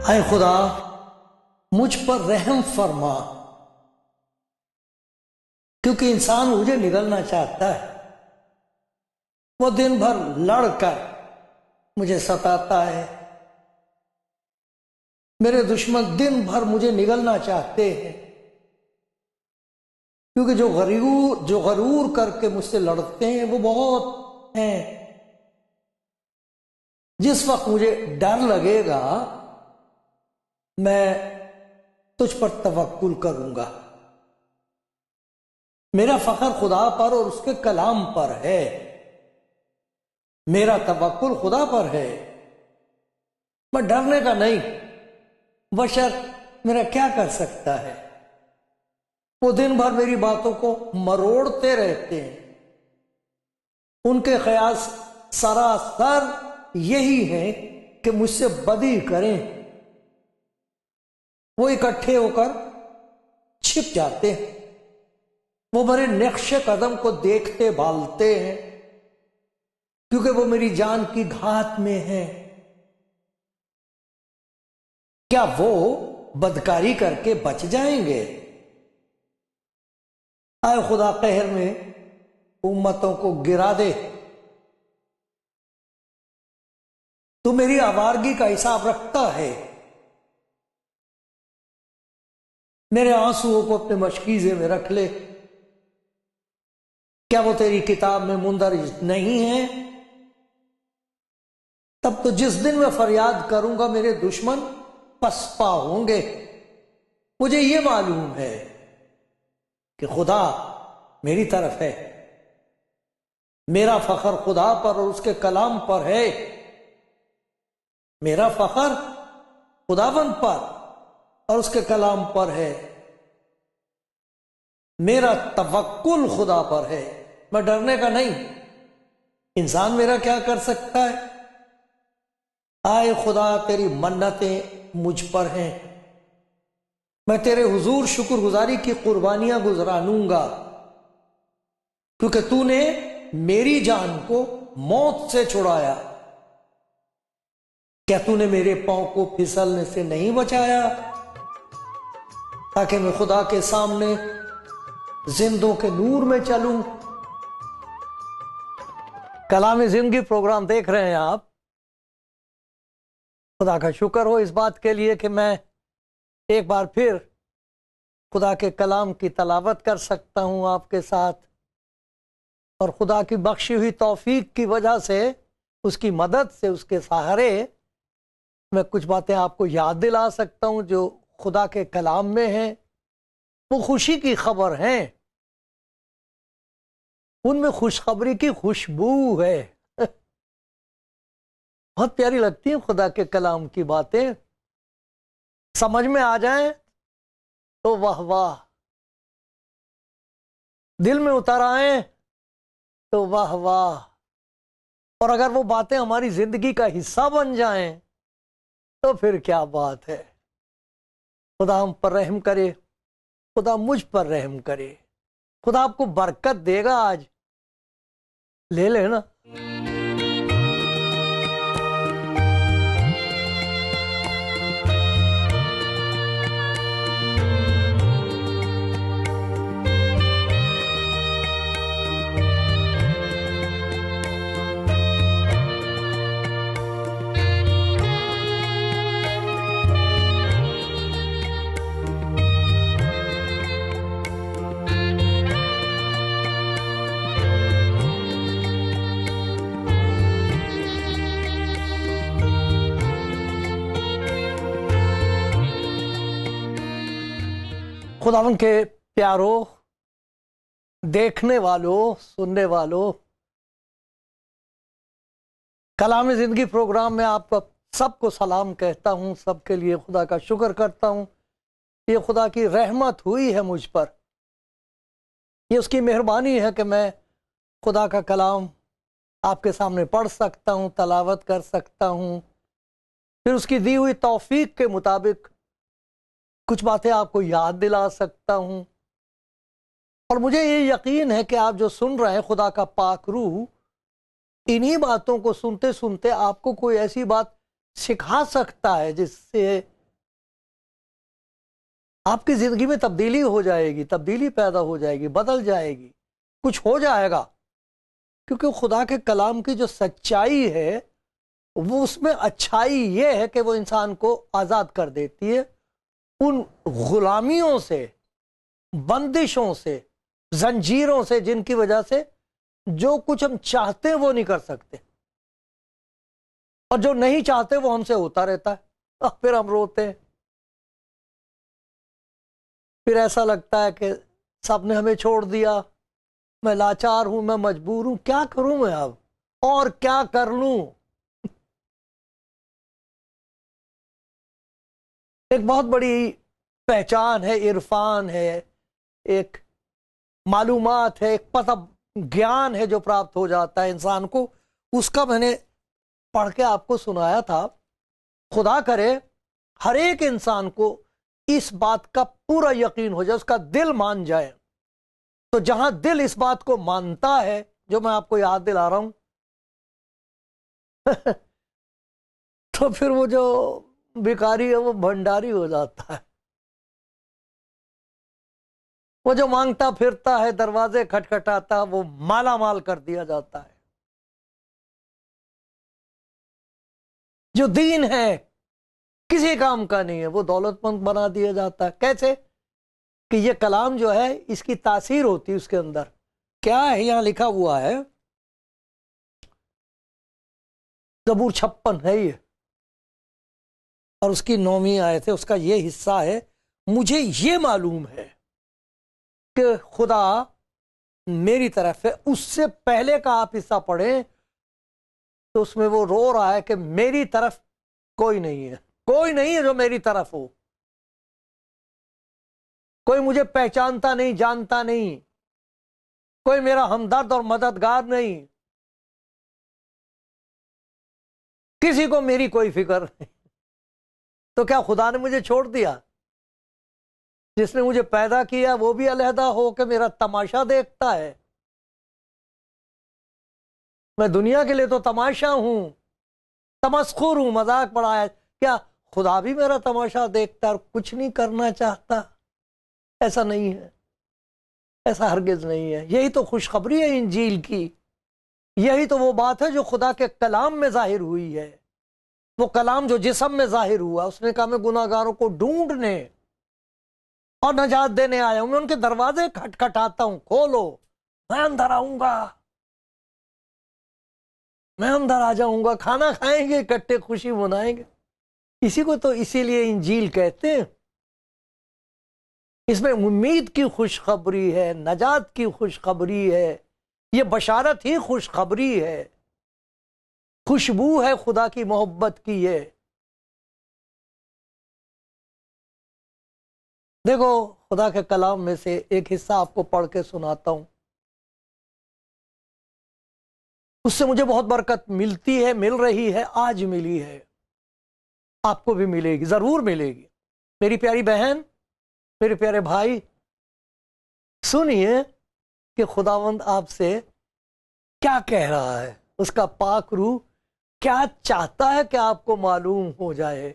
आए खुदा मुझ पर रहम फरमा, क्योंकि इंसान मुझे निगलना चाहता है। वो दिन भर लड़कर मुझे सताता है। मेरे दुश्मन दिन भर मुझे निगलना चाहते हैं, क्योंकि जो गरूर करके मुझसे लड़ते हैं वो बहुत हैं। जिस वक्त मुझे डर लगेगा मैं तुझ पर तवक्कुल करूंगा। मेरा फख्र खुदा पर और उसके कलाम पर है। मेरा तवक्कुल खुदा पर है। मैं डरने का नहीं, बशर मेरा क्या कर सकता है। वो दिन भर मेरी बातों को मरोड़ते रहते हैं। उनके ख्याल सरासर यही है कि मुझसे बदी करें। वो इकट्ठे होकर छिप जाते हैं। वो मेरे नक्शे कदम को देखते भालते हैं, क्योंकि वो मेरी जान की घात में है। क्या वो बदकारी करके बच जाएंगे? आए खुदा कहर में उम्मतों को गिरा दे। तू मेरी आवारगी का हिसाब रखता है। मेरे आंसुओं को अपने मशकीजे में रख ले। क्या वो तेरी किताब में मुंदरज नहीं है? तब तो जिस दिन मैं फरियाद करूंगा मेरे दुश्मन पसपा होंगे। मुझे ये मालूम है कि खुदा मेरी तरफ है। मेरा फख्र खुदा पर और उसके कलाम पर है। मेरा फख्र खुदावंद पर और उसके कलाम पर है। मेरा तवक्कुल खुदा पर है। मैं डरने का नहीं। इंसान मेरा क्या कर सकता है? आए खुदा तेरी मन्नतें मुझ पर हैं। मैं तेरे हुजूर शुक्रगुजारी की कुर्बानियां गुजरानूंगा, क्योंकि तूने मेरी जान को मौत से छुड़ाया। क्या तूने मेरे पांव को फिसलने से नहीं बचाया, ताकि मैं खुदा के सामने जिंदों के नूर में चलूं? कलाम जिंदगी प्रोग्राम देख रहे हैं आप। खुदा का शुक्र हो इस बात के लिए कि मैं एक बार फिर खुदा के कलाम की तलावत कर सकता हूं आपके साथ। और खुदा की बख्शी हुई तौफीक की वजह से, उसकी मदद से, उसके सहारे मैं कुछ बातें आपको याद दिला सकता हूं जो खुदा के कलाम में हैं। वो खुशी की खबर हैं। उनमें खुशखबरी की खुशबू है। बहुत प्यारी लगती है खुदा के कलाम की बातें। समझ में आ जाए तो वाह वाह, दिल में उतर आए तो वाह वाह, और अगर वो बातें हमारी जिंदगी का हिस्सा बन जाएं तो फिर क्या बात है। खुदा हम पर रहम करे। खुदा मुझ पर रहम करे। खुदा आपको बरकत देगा। आज ले लेना। खुदावन के प्यारो, देखने वालों, सुनने वालों, कलाम जिंदगी प्रोग्राम में आपको सबको सलाम कहता हूं। सबके लिए खुदा का शुक्र करता हूं ये खुदा की रहमत हुई है मुझ पर, ये उसकी मेहरबानी है कि मैं खुदा का कलाम आपके सामने पढ़ सकता हूँ, तलावत कर सकता हूँ, फिर उसकी दी हुई तौफीक के मुताबिक कुछ बातें आपको याद दिला सकता हूँ। और मुझे ये यकीन है कि आप जो सुन रहे हैं, खुदा का पाक रूह इन्हीं बातों को सुनते सुनते आपको कोई ऐसी बात सिखा सकता है जिससे आपकी जिंदगी में तब्दीली हो जाएगी, तब्दीली पैदा हो जाएगी, बदल जाएगी, कुछ हो जाएगा। क्योंकि खुदा के कलाम की जो सच्चाई है वो, उसमें अच्छाई ये है कि वो इंसान को आज़ाद कर देती है उन गुलामियों से, बंदिशों से, जंजीरों से, जिनकी वजह से जो कुछ हम चाहते हैं वो नहीं कर सकते, और जो नहीं चाहते वो हमसे होता रहता है। और फिर हम रोते हैं, फिर ऐसा लगता है कि सबने हमें छोड़ दिया, मैं लाचार हूं, मैं मजबूर हूं, क्या करूं मैं अब, और क्या कर लूं। एक बहुत बड़ी पहचान है, इरफान है, एक मालूमात है, एक पता, ज्ञान है जो प्राप्त हो जाता है इंसान को। उसका मैंने पढ़ के आपको सुनाया था। खुदा करे हर एक इंसान को इस बात का पूरा यकीन हो जाए, उसका दिल मान जाए। तो जहां दिल इस बात को मानता है जो मैं आपको याद दिला रहा हूं तो फिर वो जो भिखारी है वो भंडारी हो जाता है। वो जो मांगता फिरता है, दरवाजे खटखटाता, वो माला माल कर दिया जाता है। जो दीन है किसी काम का नहीं है, वो दौलतमंद बना दिया जाता है। कैसे? कि ये कलाम जो है इसकी तासीर होती है उसके अंदर। क्या है यहां लिखा हुआ है, ज़बूर 56 है ये, और उसकी 9वीं आयत है, उसका ये हिस्सा है। मुझे ये मालूम है कि खुदा मेरी तरफ है। उससे पहले का आप हिस्सा पढ़ें तो उसमें वो रो रहा है कि मेरी तरफ कोई नहीं है, कोई नहीं है जो मेरी तरफ हो, कोई मुझे पहचानता नहीं, जानता नहीं, कोई मेरा हमदर्द और मददगार नहीं, किसी को मेरी कोई फिक्र नहीं। तो क्या खुदा ने मुझे छोड़ दिया? जिसने मुझे पैदा किया वो भी अलहदा हो के मेरा तमाशा देखता है? मैं दुनिया के लिए तो तमाशा हूं, तमस्खुर हूं, मजाक बढ़ाया। क्या खुदा भी मेरा तमाशा देखता है और कुछ नहीं करना चाहता? ऐसा नहीं है, ऐसा हरगिज नहीं है। यही तो खुशखबरी है इंजील की, यही तो वो बात है जो खुदा के कलाम में जाहिर हुई है। वो कलाम जो जिस्म में जाहिर हुआ, उसने कहा मैं गुनाहगारों को ढूंढने और नजात देने आया हूं, मैं उनके दरवाजे खटखटाता हूं, खोलो, मैं अंदर आऊंगा, मैं अंदर आ जाऊंगा, खाना खाएंगे, इकट्ठे खुशी मनाएंगे। इसी को तो इसीलिए इंजील कहते हैं। इसमें उम्मीद की खुशखबरी है, नजात की खुशखबरी है, ये बशारत ही खुशखबरी है, खुशबू है खुदा की मोहब्बत की। ये देखो, खुदा के कलाम में से एक हिस्सा आपको पढ़ के सुनाता हूं। उससे मुझे बहुत बरकत मिलती है, मिल रही है, आज मिली है, आपको भी मिलेगी, जरूर मिलेगी। मेरी प्यारी बहन, मेरे प्यारे भाई, सुनिए कि खुदावंद आपसे क्या कह रहा है। उसका पाक रूह क्या चाहता है कि आपको मालूम हो जाए।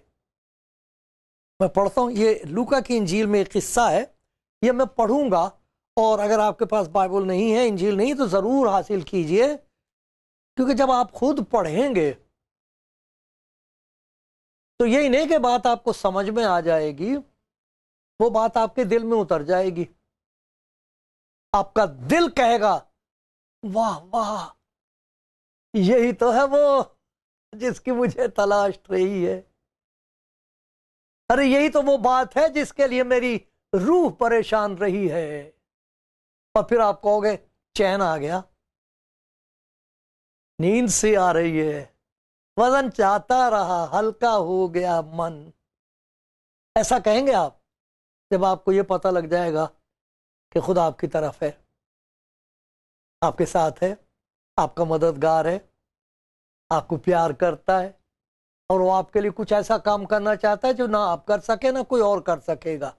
मैं पढ़ता हूं, ये लूका की इंजील में एक किस्सा है, ये मैं पढ़ूंगा। और अगर आपके पास बाइबल नहीं है, इंजील नहीं, तो जरूर हासिल कीजिए, क्योंकि जब आप खुद पढ़ेंगे तो यही नहीं कि बात आपको समझ में आ जाएगी, वो बात आपके दिल में उतर जाएगी। आपका दिल कहेगा वाह वाह, यही तो है वो जिसकी मुझे तलाश रही है। अरे यही तो वो बात है जिसके लिए मेरी रूह परेशान रही है। और फिर आप कहोगे चैन आ गया, नींद सी आ रही है, वजन चाहता रहा, हल्का हो गया मन। ऐसा कहेंगे आप? जब आपको ये पता लग जाएगा कि खुदा आपकी तरफ है, आपके साथ है, आपका मददगार है, आपको प्यार करता है और वो आपके लिए कुछ ऐसा काम करना चाहता है जो ना आप कर सके ना कोई और कर सकेगा।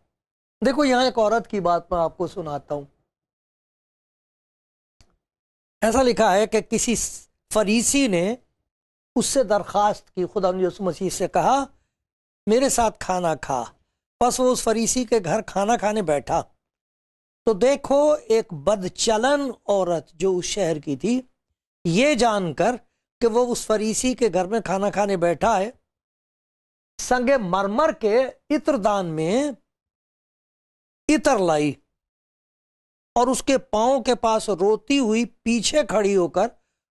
देखो यहाँ एक औरत की बात मैं आपको सुनाता हूं। ऐसा लिखा है कि किसी फरीसी ने उससे दरखास्त की, खुदा यीशु मसीह से कहा मेरे साथ खाना खा। बस वो उस फरीसी के घर खाना खाने बैठा तो देखो एक बदचलन औरत जो उस शहर की थी, ये जानकर कि वो उस फरीसी के घर में खाना खाने बैठा है, संगे मरमर के इत्रदान में इतर लाई और उसके पांव के पास रोती हुई पीछे खड़ी होकर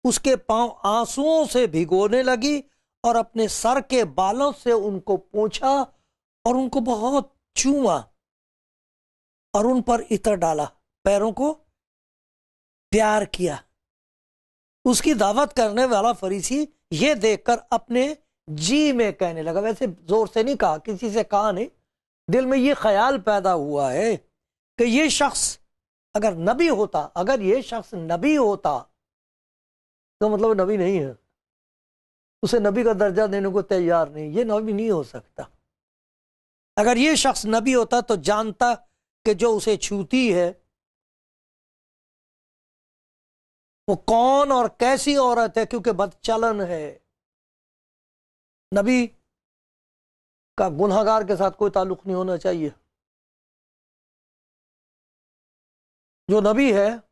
उसके पांव आंसुओं से भिगोने लगी और अपने सर के बालों से उनको पोंछा और उनको बहुत चूमा और उन पर इत्र डाला, पैरों को प्यार किया। उसकी दावत करने वाला फरीसी ये देखकर अपने जी में कहने लगा, वैसे जोर से नहीं कहा, किसी से कहा नहीं, दिल में ये ख्याल पैदा हुआ है कि ये शख्स अगर नबी होता, अगर ये शख्स नबी होता तो मतलब नबी नहीं है, उसे नबी का दर्जा देने को तैयार नहीं, ये नबी नहीं हो सकता। अगर ये शख्स नबी होता तो जानता कि जो उसे छूती है वो कौन और कैसी औरत है, क्योंकि बदचलन है। नबी का गुनहगार के साथ कोई ताल्लुक नहीं होना चाहिए। जो नबी है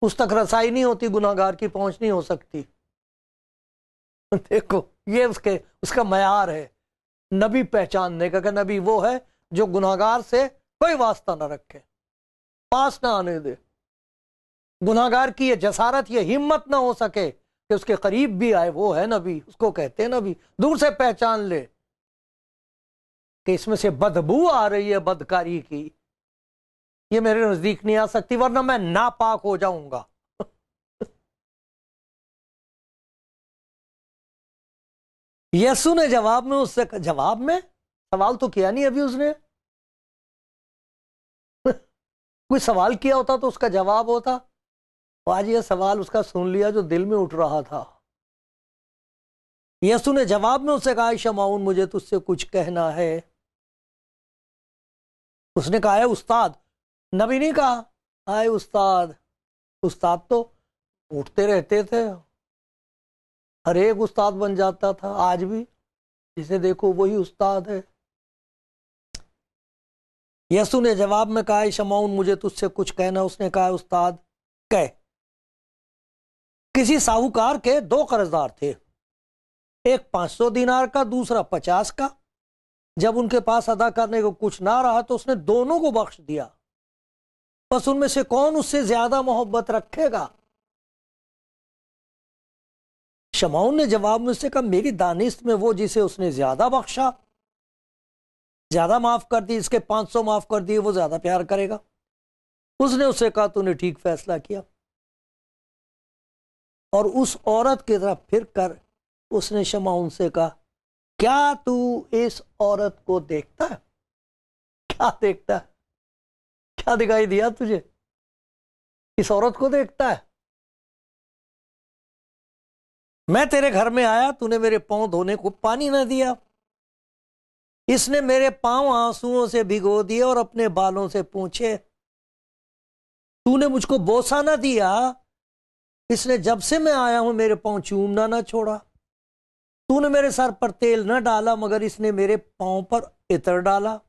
उस तक रसाई नहीं होती, गुनहगार की पहुंच नहीं हो सकती। देखो ये उसका मयार है नबी पहचानने का, कि नबी वो है जो गुनहगार से कोई वास्ता ना रखे, पास ना आने दे। गुनहगार की ये जसारत, ये हिम्मत ना हो सके कि उसके करीब भी आए, वो है नबी, उसको कहते हैं नबी। दूर से पहचान ले कि इसमें से बदबू आ रही है बदकारी की, ये मेरे नजदीक नहीं आ सकती वरना मैं नापाक हो जाऊंगा। यीशु ने जवाब में उससे, जवाब में सवाल तो किया नहीं अभी उसने, कोई सवाल किया होता तो उसका जवाब होता। आज यह सवाल उसका सुन लिया जो दिल में उठ रहा था। यीशु ने जवाब में उससे कहा, शमाउन मुझे तुझसे कुछ कहना है। उसने कहा है उस्ताद, नबी नहीं कहा, आए उस्ताद। उस्ताद तो उठते रहते थे, हर एक उस्ताद बन जाता था, आज भी जिसे देखो वही उस्ताद है। यीशु ने जवाब में कहा, शमाउन मुझे तुझसे कुछ कहना। उसने कहा, उस्ताद कह। किसी साहूकार के दो कर्जदार थे, एक 500 दिनार का, दूसरा 50 का। जब उनके पास अदा करने को कुछ ना रहा तो उसने दोनों को बख्श दिया। बस उनमें से कौन उससे ज्यादा मोहब्बत रखेगा? शमाउन ने जवाब में से कहा, मेरी दानिश में वो जिसे उसने ज्यादा बख्शा, ज्यादा माफ कर दी, इसके 500 माफ कर दिए, वो ज्यादा प्यार करेगा। उसने उससे कहा, तूने ठीक फैसला किया। और उस औरत की तरफ फिर कर उसने शमाउन से कहा, क्या तू इस औरत को देखता है? क्या देखता है? क्या दिखाई दिया तुझे? इस औरत को देखता है? मैं तेरे घर में आया, तूने मेरे पांव धोने को पानी न दिया, इसने मेरे पांव आंसुओं से भिगो दिए और अपने बालों से पूछे। तूने मुझको बोसा न दिया, इसने जब से मैं आया हूं मेरे पांव चूमना ना छोड़ा। तूने मेरे सर पर तेल न डाला, मगर इसने मेरे पांव पर इत्र डाला।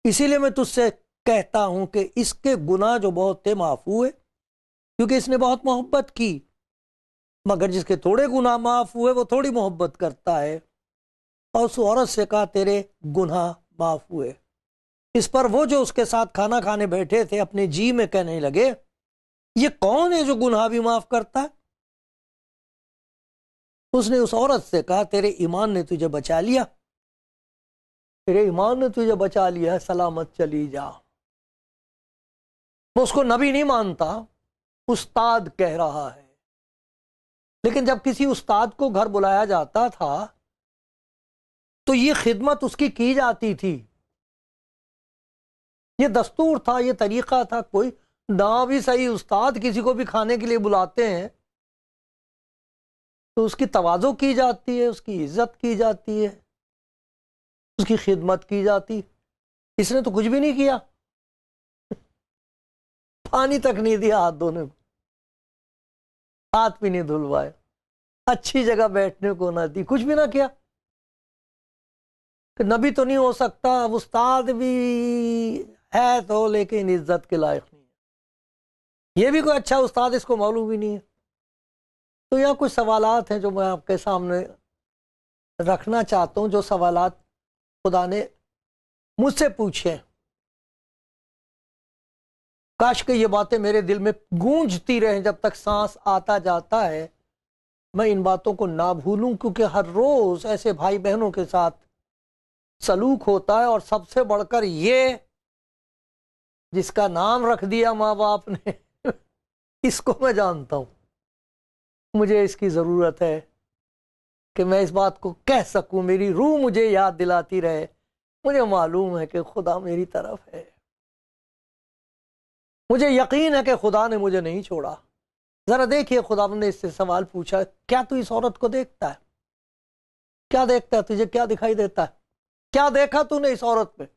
इसीलिए मैं तुझसे कहता हूं कि इसके गुनाह जो बहुत थे माफ हुए, क्योंकि इसने बहुत मोहब्बत की। मगर जिसके थोड़े गुनाह माफ हुए वो थोड़ी मोहब्बत करता है। और उस औरत से कहा, तेरे गुनाह माफ हुए। इस पर वो जो उसके साथ खाना खाने बैठे थे अपने जी में कहने लगे, ये कौन है जो गुनाह भी माफ करता है? उसने उस औरत से कहा, तेरे ईमान ने तुझे बचा लिया, तेरे ईमान ने तुझे बचा लिया है, सलामत चली जा। वो उसको नबी नहीं मानता, उस्ताद कह रहा है। लेकिन जब किसी उस्ताद को घर बुलाया जाता था तो ये खिदमत उसकी की जाती थी, ये दस्तूर था, ये तरीका था। कोई ना भी सही, उस्ताद किसी को भी खाने के लिए बुलाते हैं तो उसकी तवाज़ो की जाती है, उसकी इज्जत की जाती है, उसकी खिदमत की जाती। इसने तो कुछ भी नहीं किया, पानी तक नहीं दिया हाथ धोने को, हाथ भी नहीं धुलवाया, अच्छी जगह बैठने को ना दी, कुछ भी ना किया। कि नबी तो नहीं हो सकता, उस्ताद भी है तो, लेकिन इज्जत के लायक नहीं है। ये भी कोई अच्छा उस्ताद, इसको मालूम भी नहीं है। तो यहाँ कुछ सवालात हैं जो मैं आपके सामने रखना चाहता हूँ, जो सवालात खुदा ने मुझसे पूछे। काश कि ये बातें मेरे दिल में गूंजती रहें जब तक सांस आता जाता है, मैं इन बातों को ना भूलूं, क्योंकि हर रोज ऐसे भाई बहनों के साथ सलूक होता है। और सबसे बढ़कर ये, जिसका नाम रख दिया माँ बाप ने इसको मैं जानता हूं। मुझे इसकी जरूरत है कि मैं इस बात को कह सकूं, मेरी रूह मुझे याद दिलाती रहे, मुझे मालूम है कि खुदा मेरी तरफ है, मुझे यकीन है कि खुदा ने मुझे नहीं छोड़ा। जरा देखिए, खुदा ने इससे सवाल पूछा, क्या तू इस औरत को देखता है? क्या देखता है? तुझे क्या दिखाई देता है? क्या देखा तूने इस औरत में?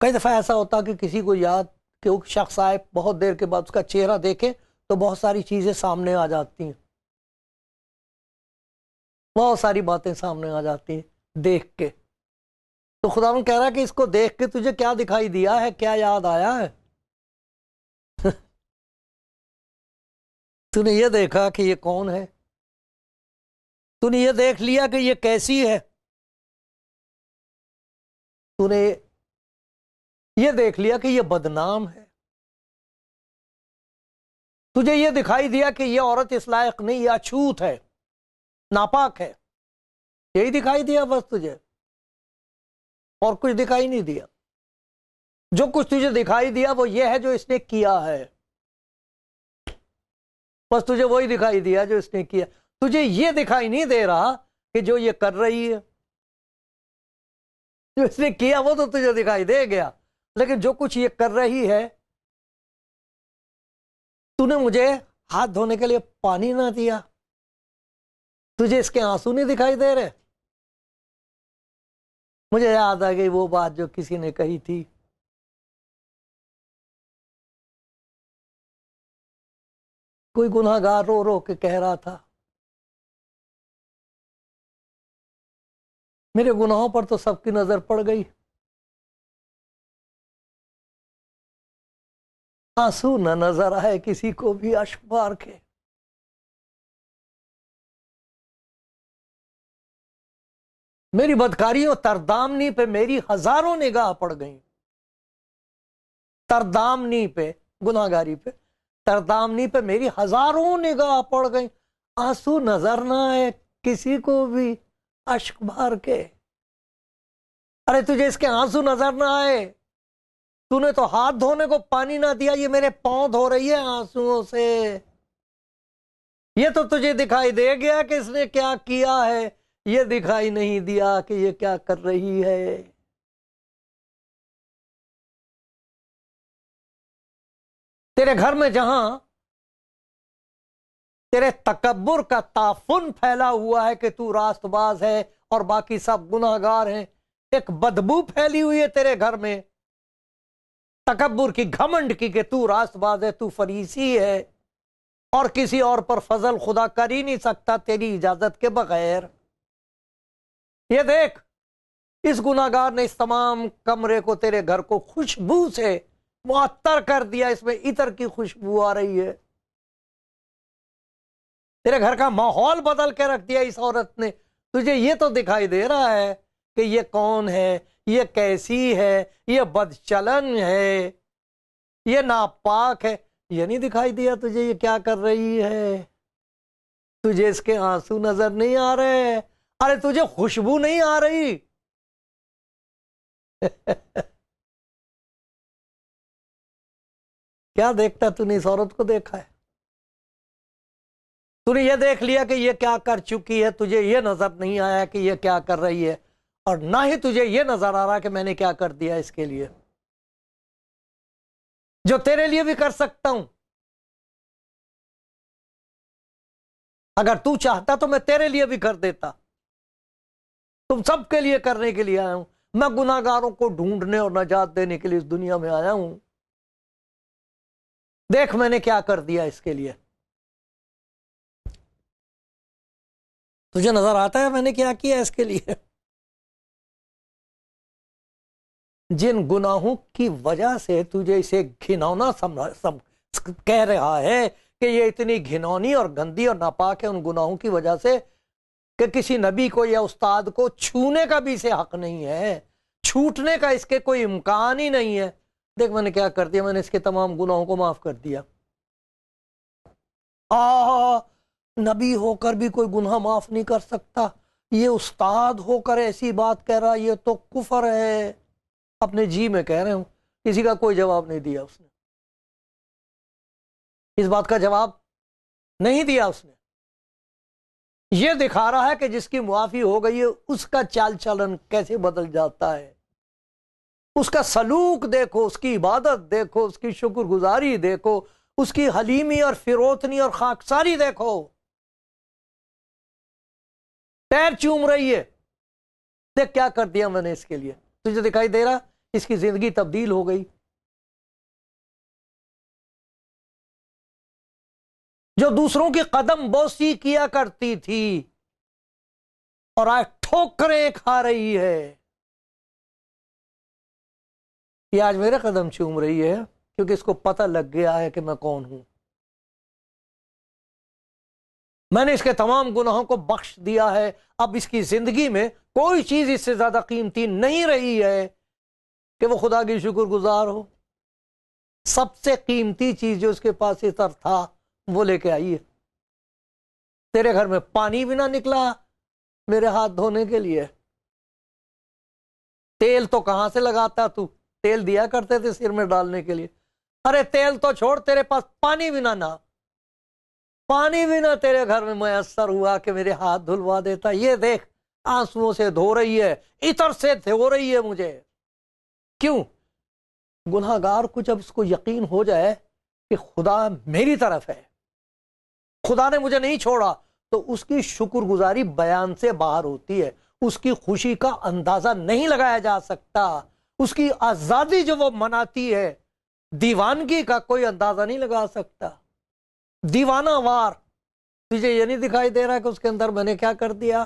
कई दफा ऐसा होता कि किसी को याद, कि वो शख्स आए, बहुत देर के बाद उसका चेहरा देखे तो बहुत सारी चीजें सामने आ जाती हैं, बहुत सारी बातें सामने आ जाती हैं देख के। तो खुदा कह रहा है कि इसको देख के तुझे क्या दिखाई दिया है, क्या याद आया है? तूने ये देखा कि ये कौन है? तूने ये देख लिया कि ये कैसी है? तूने ये देख लिया कि ये बदनाम है? तुझे ये दिखाई दिया कि ये औरत इस लायक नहीं, ये अछूत है, नापाक है? यही दिखाई दिया बस तुझे, और कुछ दिखाई नहीं दिया? जो कुछ तुझे दिखाई दिया वो ये है जो इसने किया है, बस तुझे वही दिखाई दिया जो इसने किया। तुझे ये दिखाई नहीं दे रहा कि जो ये कर रही है, जो इसने किया वो तो तुझे दिखाई दे गया, लेकिन जो कुछ ये कर रही है, तूने मुझे हाथ धोने के लिए पानी ना दिया, तुझे इसके आंसू नहीं दिखाई दे रहे? मुझे याद आ गई वो बात जो किसी ने कही थी, कोई गुनहगार रो रो के कह रहा था, मेरे गुनाहों पर तो सबकी नजर पड़ गई, आंसू न नजर आए किसी को भी अश्क बार के। मेरी बदकारियों तरदामनी पे मेरी हजारों निगाह पड़ गई, तरदामनी पे, गुनाहगारी पे, तरदामनी पे मेरी हजारों निगाह पड़ गई, आंसू नजर ना आए किसी को भी अश्क भर के। अरे तुझे इसके आंसू नजर ना आए, तूने तो हाथ धोने को पानी ना दिया, ये मेरे पांव धो रही है आंसुओं से। ये तो तुझे दिखाई दे गया कि इसने क्या किया है, ये दिखाई नहीं दिया कि ये क्या कर रही है। तेरे घर में जहां तेरे तकब्बुर का ताफुन फैला हुआ है कि तू रास्तबाज है और बाकी सब गुनाहगार हैं, एक बदबू फैली हुई है तेरे घर में तकब्बुर की, घमंड की, कि तू रास्तबाज है, तू फरीसी है और किसी और पर फजल खुदा कर ही नहीं सकता तेरी इजाजत के बगैर। ये देख, इस गुनाहगार ने इस तमाम कमरे को, तेरे घर को खुशबू से मुअत्तर कर दिया, इसमें इतर की खुशबू आ रही है, तेरे घर का माहौल बदल के रख दिया इस औरत ने। तुझे ये तो दिखाई दे रहा है कि ये कौन है, ये कैसी है, ये बदचलन है, ये नापाक है? ये नहीं दिखाई दिया तुझे ये क्या कर रही है? तुझे इसके आंसू नजर नहीं आ रहे? अरे तुझे खुशबू नहीं आ रही? क्या देखता तूने इस औरत को देखा है? तूने ये देख लिया कि ये क्या कर चुकी है, तुझे ये नजर नहीं आया कि ये क्या कर रही है, और ना ही तुझे ये नजर आ रहा कि मैंने क्या कर दिया इसके लिए, जो तेरे लिए भी कर सकता हूं। अगर तू चाहता तो मैं तेरे लिए भी कर देता। तुम सबके लिए करने के लिए आया हूं। मैं गुनाहगारों को ढूंढने और नजात देने के लिए इस दुनिया में आया हूं। देख मैंने क्या कर दिया इसके लिए। तुझे नजर आता है मैंने क्या किया इसके लिए? जिन गुनाहों की वजह से तुझे इसे घिनौना कह रहा है कि ये इतनी घिनौनी और गंदी और नापाक है, उन गुनाहों की वजह से कि किसी नबी को या उस्ताद को छूने का भी इसे हक नहीं है, छूटने का इसके कोई इम्कान ही नहीं है। देख मैंने क्या कर दिया, मैंने इसके तमाम गुनाहों को माफ कर दिया। नबी होकर भी कोई गुनाह माफ नहीं कर सकता, ये उस्ताद होकर ऐसी बात कह रहा, ये तो कुफर है। अपने जी में कह रहे हूं। किसी का कोई जवाब नहीं दिया उसने, इस बात का जवाब नहीं दिया उसने। यह दिखा रहा है कि जिसकी मुआफी हो गई है उसका चाल चलन कैसे बदल जाता है, उसका सलूक देखो, उसकी इबादत देखो, उसकी शुक्रगुजारी देखो, उसकी हलीमी और फिरोतनी और खाकसारी देखो। पैर चूम रही है। देख क्या कर दिया मैंने इसके लिए। तुझे दिखाई दे रहा इसकी जिंदगी तब्दील हो गई। जो दूसरों की कदम बोसी किया करती थी और आज ठोकरें खा रही है, ये आज मेरे कदम चूम रही है क्योंकि इसको पता लग गया है कि मैं कौन हूं। मैंने इसके तमाम गुनाहों को बख्श दिया है। अब इसकी जिंदगी में कोई चीज इससे ज्यादा कीमती नहीं रही है कि वो खुदा की शुक्रगुजार हो। सबसे कीमती चीज जो उसके पास इस तरफ था वो लेके आई है। तेरे घर में पानी भी ना निकला मेरे हाथ धोने के लिए। तेल तो कहां से लगाता तू? तेल दिया करते थे सिर में डालने के लिए। अरे तेल तो छोड़, तेरे पास पानी भी ना पानी भी ना तेरे घर में मयसर हुआ कि मेरे हाथ धुलवा देता। ये देख आंसुओं से धो रही है, इतर से धो रही है मुझे। क्यों? गुनाहगार को जब उसको यकीन हो जाए कि खुदा मेरी तरफ है, खुदा ने मुझे नहीं छोड़ा, तो उसकी शुक्रगुजारी बयान से बाहर होती है। उसकी खुशी का अंदाजा नहीं लगाया जा सकता। उसकी आजादी जो वो मनाती है, दीवानगी का कोई अंदाजा नहीं लगा सकता। दीवाना वार। तुझे ये नहीं दिखाई दे रहा कि उसके अंदर मैंने क्या कर दिया?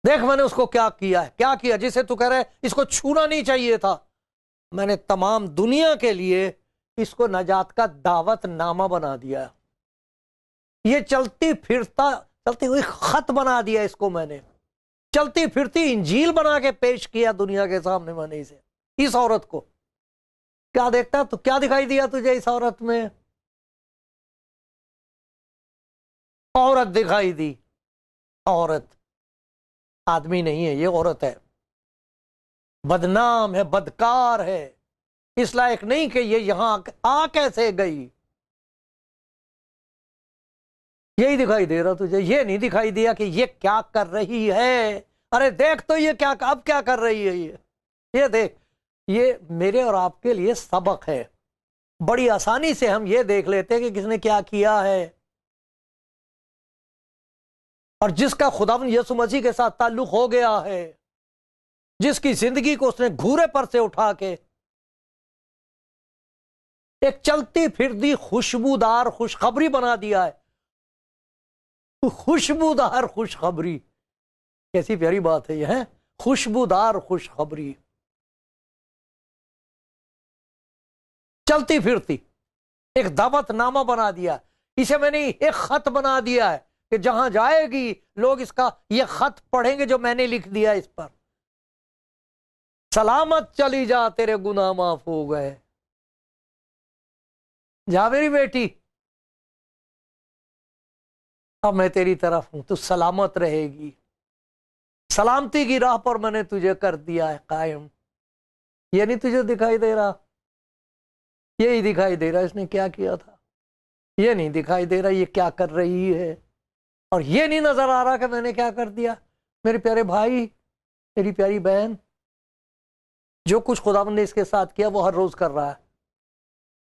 देख मैंने उसको क्या किया है, क्या किया जिसे तू कह रहा है इसको छूना नहीं चाहिए था। मैंने तमाम दुनिया के लिए इसको नजात का दावत नामा बना दिया। ये चलती हुई खत बना दिया इसको मैंने। चलती फिरती इंजील बना के पेश किया दुनिया के सामने मैंने इसे, इस औरत को। क्या देखता तो क्या दिखाई दिया तुझे इस औरत में? औरत दिखाई दी। औरत, आदमी नहीं है, ये औरत है। बदनाम है, बदकार है, इस लायक नहीं कि ये यहां आ कैसे गई। यही दिखाई दे रहा तुझे, ये नहीं दिखाई दिया कि ये क्या कर रही है। अरे देख तो ये क्या, अब क्या कर रही है ये देख। ये मेरे और आपके लिए सबक है। बड़ी आसानी से हम ये देख लेते हैं कि किसने क्या किया है। और जिसका खुदावंद यीशु मसीह के साथ ताल्लुक हो गया है, जिसकी जिंदगी को उसने घूरे पर से उठा के एक चलती फिरती खुशबूदार खुशखबरी बना दिया है। खुशबूदार खुशखबरी, कैसी प्यारी बात है यह है, खुशबूदार खुशखबरी। चलती फिरती एक दावतनामा बना दिया। इसे मैंने एक खत बना दिया है कि जहां जाएगी लोग इसका ये खत पढ़ेंगे जो मैंने लिख दिया इस पर। सलामत चली जा, तेरे गुनाह माफ हो गए। जा मेरी बेटी, अब मैं तेरी तरफ हूं, तू सलामत रहेगी। सलामती की राह पर मैंने तुझे कर दिया है कायम। ये नहीं तुझे दिखाई दे रहा? यही दिखाई दे रहा इसने क्या किया था। ये नहीं दिखाई दे रहा ये क्या कर रही है, और ये नहीं नजर आ रहा कि मैंने क्या कर दिया। मेरे प्यारे भाई, मेरी प्यारी बहन, जो कुछ खुदावंद ने इसके साथ किया वो हर रोज कर रहा है,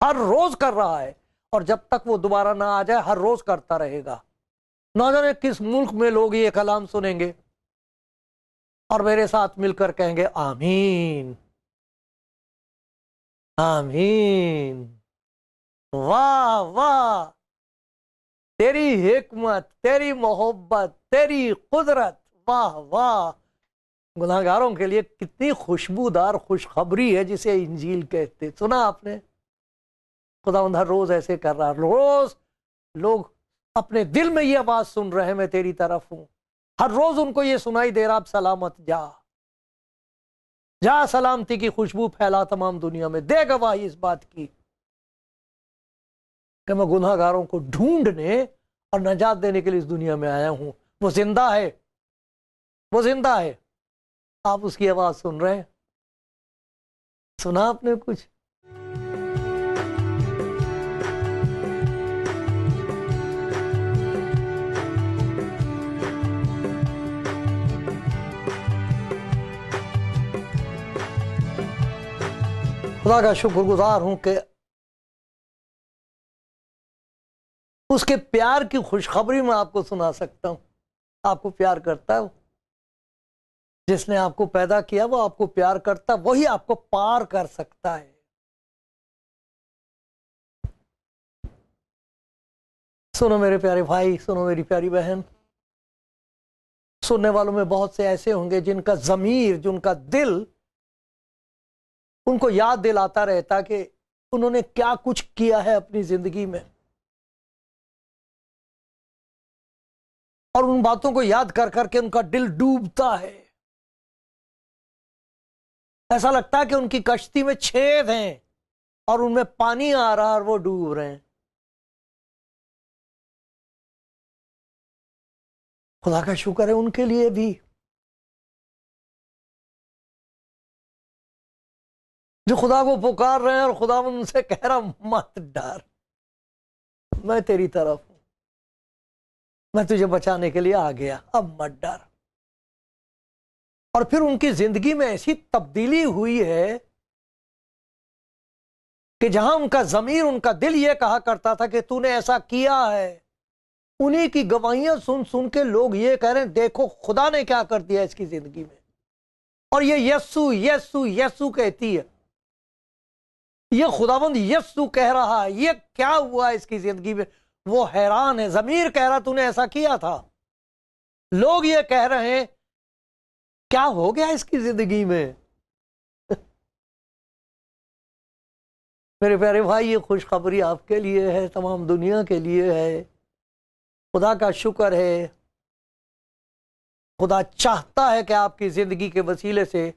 हर रोज कर रहा है, और जब तक वो दोबारा ना आ जाए हर रोज करता रहेगा। ना जाने किस मुल्क में लोग ये कलाम सुनेंगे और मेरे साथ मिलकर कहेंगे आमीन आमीन। वाह वाह, तेरी हिकमत, तेरी मोहब्बत, तेरी कुदरत, वाह वाह। गुनाहगारों के लिए कितनी खुशबूदार खुशखबरी है जिसे इंजील कहते। सुना आपने? खुदावंद हर रोज ऐसे कर रहा है। रोज लोग अपने दिल में ये आवाज सुन रहे हैं, मैं तेरी तरफ हूं। हर रोज उनको ये सुनाई दे रहा, अब सलामत जा, जा सलामती की खुशबू फैला तमाम दुनिया में। दे गवाही इस बात की कि मैं गुनाहगारों को ढूंढने और नजात देने के लिए इस दुनिया में आया हूं। वो जिंदा है, वो जिंदा है। आप उसकी आवाज सुन रहे हैं? सुना आपने कुछ? खुदा का शुक्रगुजार हूं कि उसके प्यार की खुशखबरी मैं आपको सुना सकता हूं। आपको प्यार करता है, जिसने आपको पैदा किया वो आपको प्यार करता, वही आपको पार कर सकता है। सुनो मेरे प्यारे भाई, सुनो मेरी प्यारी बहन, सुनने वालों में बहुत से ऐसे होंगे जिनका ज़मीर, जिनका दिल उनको याद दिलाता रहता कि उन्होंने क्या कुछ किया है अपनी जिंदगी में, और उन बातों को याद कर करके उनका दिल डूबता है। ऐसा लगता है कि उनकी कश्ती में छेद हैं और उनमें पानी आ रहा है और वो डूब रहे हैं। खुदा का शुक्र है उनके लिए भी, जो खुदा को पुकार रहे हैं और खुदा उनसे कह रहा मत डर, मैं तेरी तरफ हूं, मैं तुझे बचाने के लिए आ गया, अब मत डर। और फिर उनकी जिंदगी में ऐसी तब्दीली हुई है कि जहां उनका जमीर, उनका दिल यह कहा करता था कि तूने ऐसा किया है, उन्हीं की गवाहियां सुन सुन के लोग ये कह रहे हैं देखो खुदा ने क्या कर दिया इसकी जिंदगी में। और ये यस्सु यस्सु यस्सु कहती है, ये खुदाबंद यस्सु कह रहा है, ये क्या हुआ इसकी जिंदगी में। वो हैरान है, जमीर कह रहा तूने ऐसा किया था। लोग ये कह रहे हैं क्या हो गया इसकी जिंदगी में। मेरे प्यारे भाई, ये खुशखबरी आपके लिए है, तमाम दुनिया के लिए है। खुदा का शुक्र है, खुदा चाहता है कि आपकी जिंदगी के वसीले से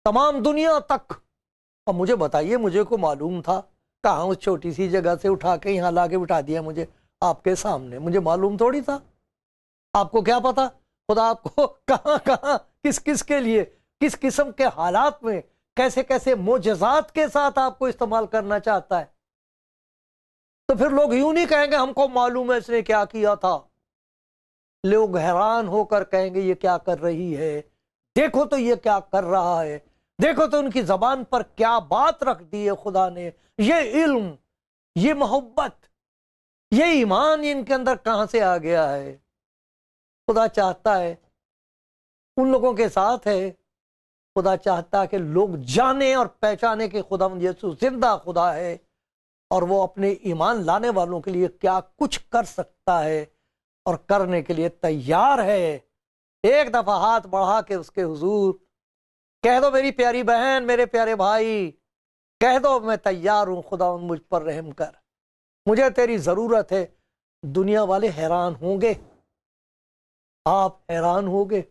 तमाम दुनिया तक, और मुझे बताइए, मुझे को मालूम था कहाँ उस छोटी सी जगह से उठा के यहाँ लाके बिठा दिया मुझे आपके सामने, मुझे मालूम थोड़ी था। आपको क्या पता खुदा आपको कहाँ कहाँ किस किस के लिए, किस किस्म के हालात में, कैसे कैसे मोजज़ात के साथ आपको इस्तेमाल करना चाहता है। तो फिर लोग यूं नहीं कहेंगे हमको मालूम है इसने क्या किया था। लोग हैरान होकर कहेंगे ये क्या कर रही है, देखो तो ये क्या कर रहा है, देखो तो उनकी जबान पर क्या बात रख दी है खुदा ने। ये इल्म, ये मोहब्बत, ये ईमान इनके अंदर कहां से आ गया है। खुदा चाहता है उन लोगों के साथ है, खुदा चाहता है कि लोग जाने और पहचाने कि खुदा यीशु जिंदा खुदा है और वो अपने ईमान लाने वालों के लिए क्या कुछ कर सकता है और करने के लिए तैयार है। एक दफा हाथ बढ़ा के उसके हुजूर कह दो मेरी प्यारी बहन, मेरे प्यारे भाई, कह दो मैं तैयार हूं, खुदा मुझ पर रहम कर, मुझे तेरी जरूरत है। दुनिया वाले हैरान होंगे, आप हैरान होगे,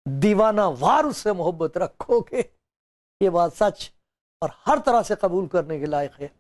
दीवाना वार उससे मोहब्बत रखोगे। ये बात सच और हर तरह से कबूल करने के लायक है।